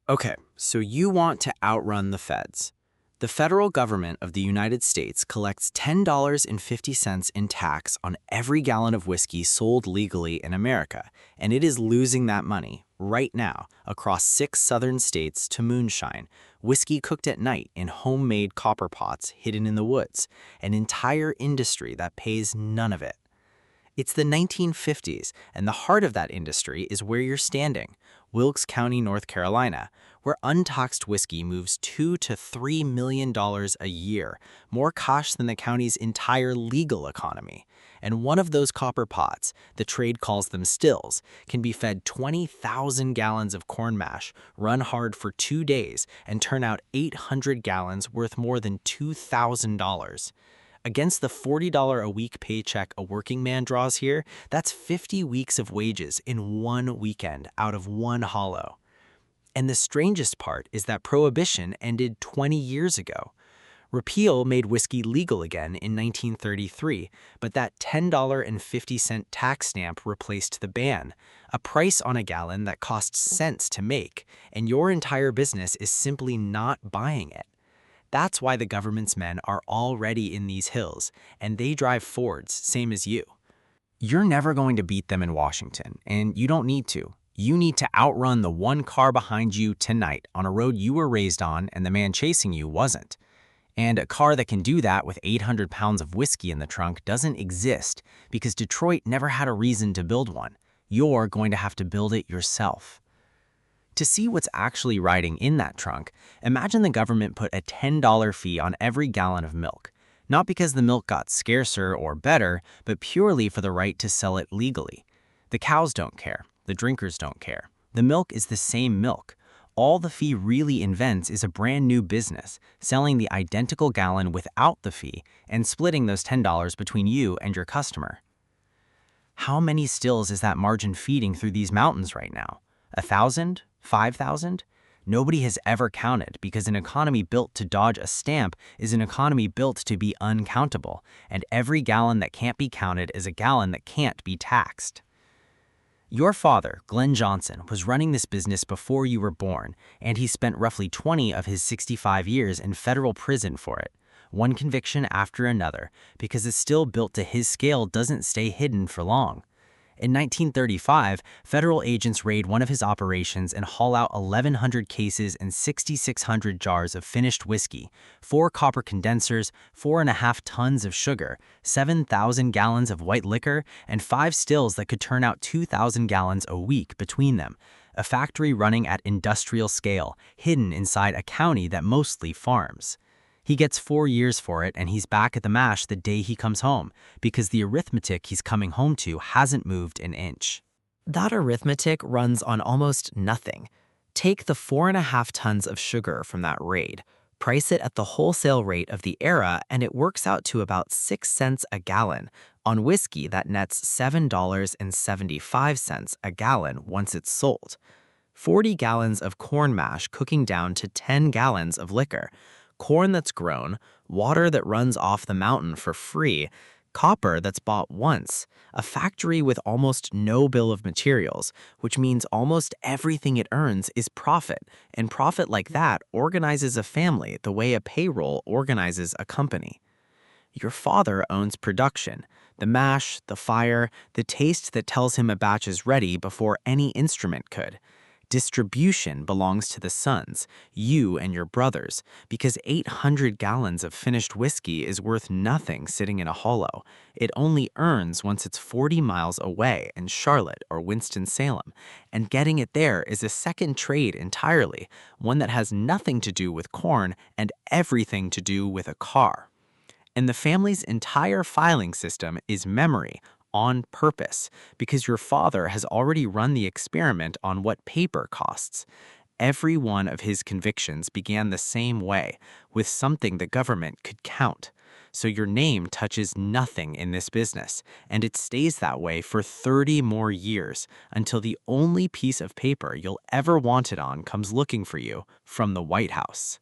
Okay, so you want to outrun the feds. The federal government of the United States collects $10.50 in tax on every gallon of whiskey sold legally in America, and it is losing that money right now across 6 southern states to moonshine, whiskey cooked at night in homemade copper pots hidden in the woods, an entire industry that pays none of it. It's the 1950s, and the heart of that industry is where you're standing, Wilkes County, North Carolina, where untaxed whiskey moves $2 to $3 million a year, more cash than the county's entire legal economy. And one of those copper pots, the trade calls them stills, can be fed 20,000 gallons of corn mash, run hard for 2 days, and turn out 800 gallons worth more than $2,000. Against the $40 a week paycheck a working man draws here, that's 50 weeks of wages in one weekend out of one hollow. And the strangest part is that Prohibition ended 20 years ago. Repeal made whiskey legal again in 1933, but that $10.50 tax stamp replaced the ban, a price on a gallon that costs cents to make, and your entire business is simply not buying it. That's why the government's men are already in these hills, and they drive Fords, same as you. You're never going to beat them in Washington, and you don't need to. You need to outrun the one car behind you tonight on a road you were raised on and the man chasing you wasn't. And a car that can do that with 800 pounds of whiskey in the trunk doesn't exist because Detroit never had a reason to build one. You're going to have to build it yourself. To see what's actually riding in that trunk, imagine the government put a $10 fee on every gallon of milk. Not because the milk got scarcer or better, but purely for the right to sell it legally. The cows don't care. The drinkers don't care. The milk is the same milk. All the fee really invents is a brand new business, selling the identical gallon without the fee and splitting those $10 between you and your customer. How many stills is that margin feeding through these mountains right now? 1,000? 5,000? Nobody has ever counted because an economy built to dodge a stamp is an economy built to be uncountable, and every gallon that can't be counted is a gallon that can't be taxed. Your father, Glenn Johnson, was running this business before you were born, and he spent roughly 20 of his 65 years in federal prison for it, one conviction after another, because a still built to his scale doesn't stay hidden for long. In 1935, federal agents raid one of his operations and haul out 1,100 cases and 6,600 jars of finished whiskey, 4 copper condensers, 4.5 tons of sugar, 7,000 gallons of white liquor, and 5 stills that could turn out 2,000 gallons a week between them. A factory running at industrial scale, hidden inside a county that mostly farms. He gets 4 years for it, and he's back at the mash the day he comes home, because the arithmetic he's coming home to hasn't moved an inch. That arithmetic runs on almost nothing. Take the 4.5 tons of sugar from that raid, price it at the wholesale rate of the era, and it works out to about 6 cents a gallon on whiskey that nets $7.75 a gallon once it's sold. 40 gallons of corn mash cooking down to 10 gallons of liquor. Corn that's grown, water that runs off the mountain for free, copper that's bought once, a factory with almost no bill of materials, which means almost everything it earns is profit, and profit like that organizes a family the way a payroll organizes a company. Your father owns production, the mash, the fire, the taste that tells him a batch is ready before any instrument could. Distribution belongs to the sons, you and your brothers, because 800 gallons of finished whiskey is worth nothing sitting in a hollow. It only earns once it's 40 miles away in Charlotte or Winston-Salem, and getting it there is a second trade entirely, one that has nothing to do with corn and everything to do with a car. And the family's entire filing system is memory, on purpose, because your father has already run the experiment on what paper costs. Every one of his convictions began the same way, with something the government could count. So your name touches nothing in this business, and it stays that way for 30 more years until the only piece of paper you'll ever want it on comes looking for you from the White House.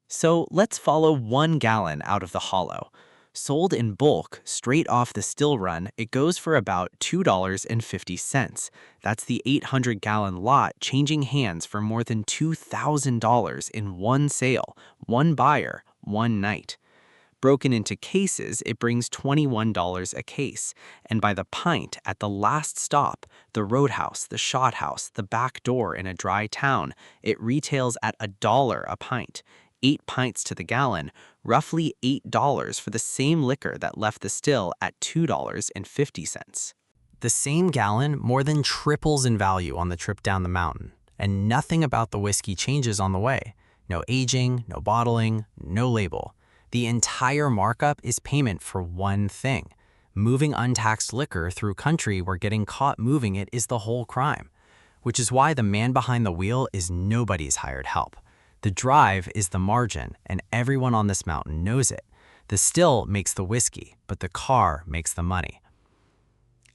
So let's follow 1 gallon out of the hollow. Sold in bulk, straight off the still run, it goes for about $2.50. That's the 800-gallon lot changing hands for more than $2,000 in one sale, one buyer, one night. Broken into cases, it brings $21 a case, and by the pint at the last stop, the roadhouse, the shot house, the back door in a dry town, it retails at $1 a pint. 8 pints to the gallon, roughly $8 for the same liquor that left the still at $2.50. The same gallon more than triples in value on the trip down the mountain, and nothing about the whiskey changes on the way. No aging, no bottling, no label. The entire markup is payment for one thing: moving untaxed liquor through country where getting caught moving it is the whole crime. Which is why the man behind the wheel is nobody's hired help. The drive is the margin, and everyone on this mountain knows it. The still makes the whiskey, but the car makes the money.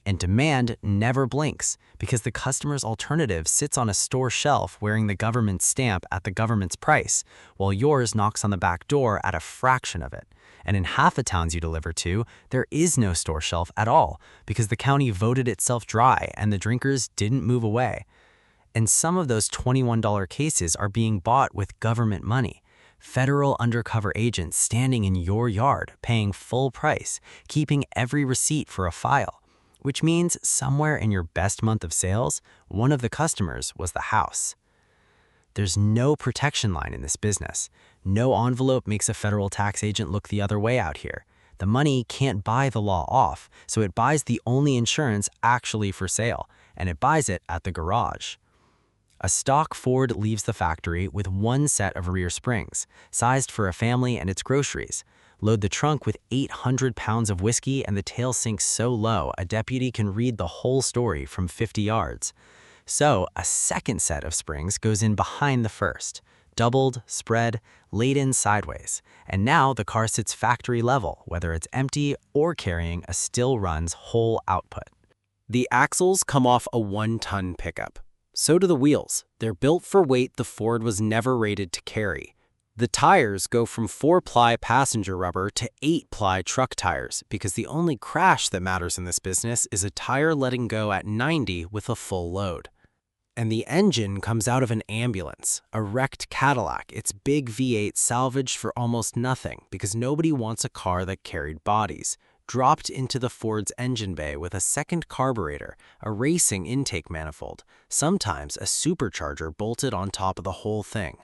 And demand never blinks, because the customer's alternative sits on a store shelf wearing the government's stamp at the government's price, while yours knocks on the back door at a fraction of it. And in half the towns you deliver to, there is no store shelf at all, because the county voted itself dry and the drinkers didn't move away. And some of those $21 cases are being bought with government money. Federal undercover agents standing in your yard, paying full price, keeping every receipt for a file. Which means somewhere in your best month of sales, one of the customers was the house. There's no protection line in this business. No envelope makes a federal tax agent look the other way out here. The money can't buy the law off, so it buys the only insurance actually for sale, and it buys it at the garage. A stock Ford leaves the factory with one set of rear springs, sized for a family and its groceries. Load the trunk with 800 pounds of whiskey and the tail sinks so low a deputy can read the whole story from 50 yards. So a second set of springs goes in behind the first, doubled, spread, laid in sideways. And now the car sits factory level, whether it's empty or carrying a still run's whole output. The axles come off a 1-ton pickup. So do the wheels. They're built for weight the Ford was never rated to carry. The tires go from 4-ply passenger rubber to 8-ply truck tires because the only crash that matters in this business is a tire letting go at 90 with a full load. And the engine comes out of an ambulance, a wrecked Cadillac, its big V8 salvaged for almost nothing because nobody wants a car that carried bodies, dropped into the Ford's engine bay with a second carburetor, a racing intake manifold, sometimes a supercharger bolted on top of the whole thing.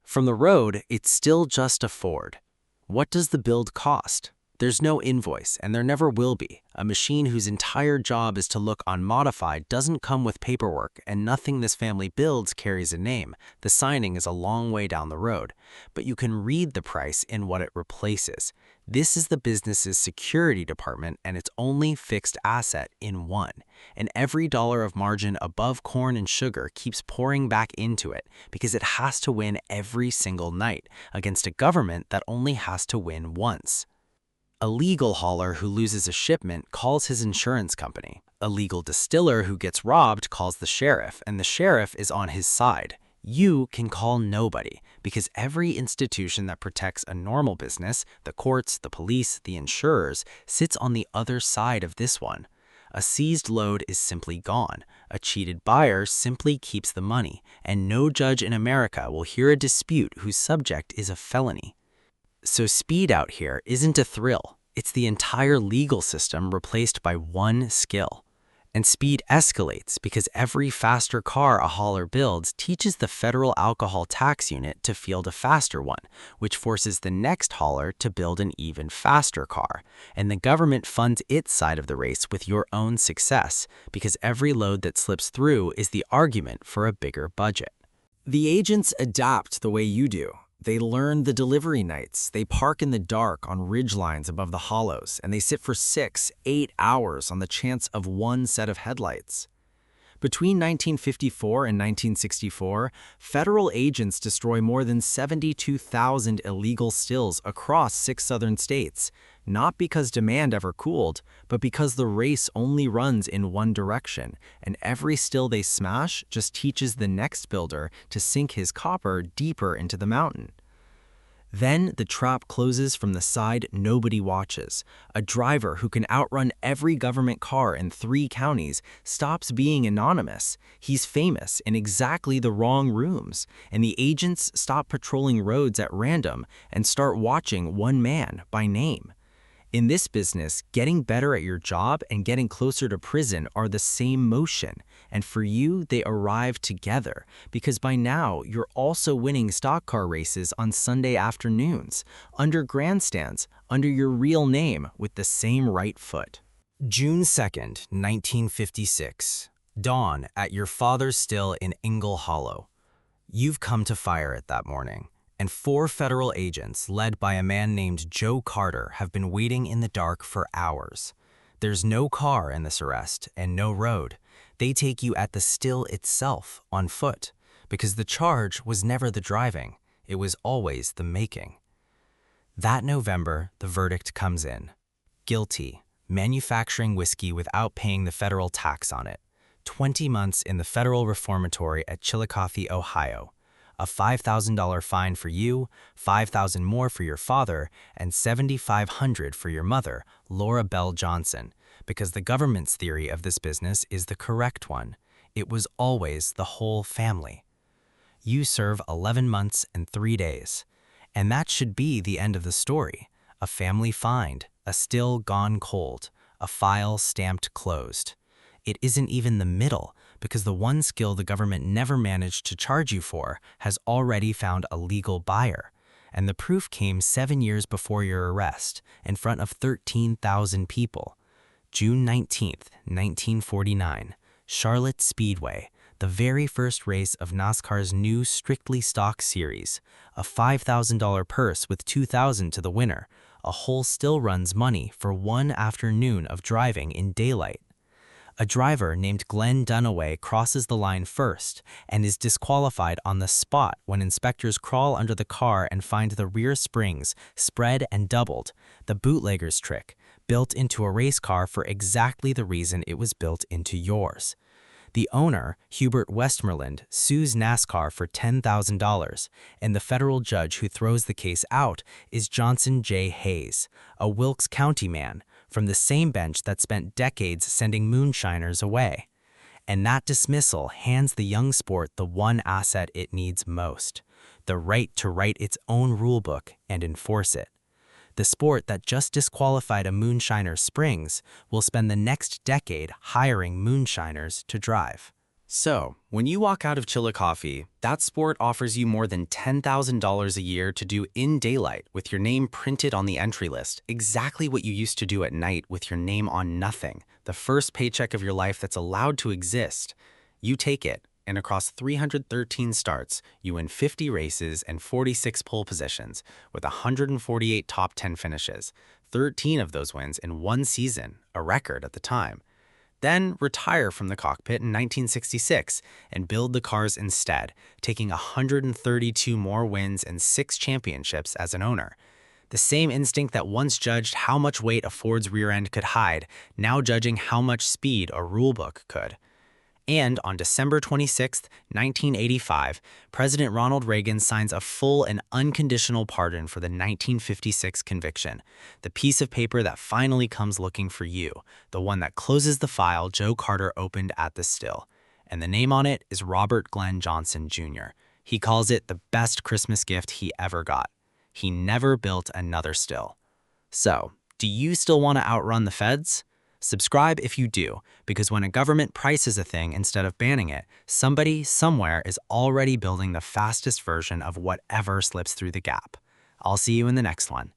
From the road, it's still just a Ford. What does the build cost? There's no invoice, and there never will be. A machine whose entire job is to look unmodified doesn't come with paperwork, and nothing this family builds carries a name. The signing is a long way down the road, but you can read the price in what it replaces. This is the business's security department and its only fixed asset in one. And every dollar of margin above corn and sugar keeps pouring back into it because it has to win every single night against a government that only has to win once. A legal hauler who loses a shipment calls his insurance company. A legal distiller who gets robbed calls the sheriff, and the sheriff is on his side. You can call nobody because every institution that protects a normal business, the courts, the police, the insurers, sits on the other side of this one. A seized load is simply gone. A cheated buyer simply keeps the money, and no judge in America will hear a dispute whose subject is a felony. So speed out here isn't a thrill. It's the entire legal system replaced by one skill. And speed escalates because every faster car a hauler builds teaches the federal alcohol tax unit to field a faster one, which forces the next hauler to build an even faster car. And the government funds its side of the race with your own success because every load that slips through is the argument for a bigger budget. The agents adapt the way you do. They learn the delivery nights. They park in the dark on ridge lines above the hollows, and they sit for 6-8 hours on the chance of one set of headlights. Between 1954 and 1964, federal agents destroy more than 72,000 illegal stills across 6 southern states, not because demand ever cooled, but because the race only runs in one direction, and every still they smash just teaches the next builder to sink his copper deeper into the mountain. Then the trap closes from the side nobody watches. A driver who can outrun every government car in 3 counties stops being anonymous. He's famous in exactly the wrong rooms, and the agents stop patrolling roads at random and start watching one man by name. In this business, getting better at your job and getting closer to prison are the same motion, and for you, they arrive together, because by now, you're also winning stock car races on Sunday afternoons, under grandstands, under your real name, with the same right foot. June 2nd, 1956. Dawn at your father's still in Ingle Hollow. You've come to fire it that morning, and 4 federal agents, led by a man named Joe Carter, have been waiting in the dark for hours. There's no car in this arrest and no road. They take you at the still itself, on foot, because the charge was never the driving, it was always the making. That November, the verdict comes in. Guilty, manufacturing whiskey without paying the federal tax on it. 20 months in the federal reformatory at Chillicothe, Ohio. A $5,000 fine for you, $5,000 more for your father, and $7,500 for your mother, Laura Bell Johnson, because the government's theory of this business is the correct one. It was always the whole family. You serve 11 months and 3 days. And that should be the end of the story. A family find, a still gone cold, a file stamped closed. It isn't even the middle, because the one skill the government never managed to charge you for has already found a legal buyer. And the proof came 7 years before your arrest, in front of 13,000 people. June 19th, 1949, Charlotte Speedway, the very first race of NASCAR's new strictly stock series. A $5,000 purse with $2,000 to the winner. A whole still runs money for one afternoon of driving in daylight. A driver named Glenn Dunaway crosses the line first and is disqualified on the spot when inspectors crawl under the car and find the rear springs spread and doubled, the bootlegger's trick, built into a race car for exactly the reason it was built into yours. The owner, Hubert Westmoreland, sues NASCAR for $10,000, and the federal judge who throws the case out is Johnson J. Hayes, a Wilkes County man, from the same bench that spent decades sending moonshiners away. And that dismissal hands the young sport the one asset it needs most, the right to write its own rulebook and enforce it. The sport that just disqualified a moonshiner Springs will spend the next decade hiring moonshiners to drive. So, when you walk out of Chillicothe, that sport offers you more than $10,000 a year to do in daylight with your name printed on the entry list, exactly what you used to do at night with your name on nothing, the first paycheck of your life that's allowed to exist. You take it, and across 313 starts, you win 50 races and 46 pole positions, with 148 top 10 finishes, 13 of those wins in one season, a record at the time. Then retire from the cockpit in 1966 and build the cars instead, taking 132 more wins and 6 championships as an owner. The same instinct that once judged how much weight a Ford's rear end could hide, now judging how much speed a rulebook could. And on December 26, 1985, President Ronald Reagan signs a full and unconditional pardon for the 1956 conviction, the piece of paper that finally comes looking for you, the one that closes the file Joe Carter opened at the still. And the name on it is Robert Glenn Johnson, Jr. He calls it the best Christmas gift he ever got. He never built another still. So, do you still want to outrun the feds? Subscribe if you do, because when a government prices a thing instead of banning it, somebody, somewhere is already building the fastest version of whatever slips through the gap. I'll see you in the next one.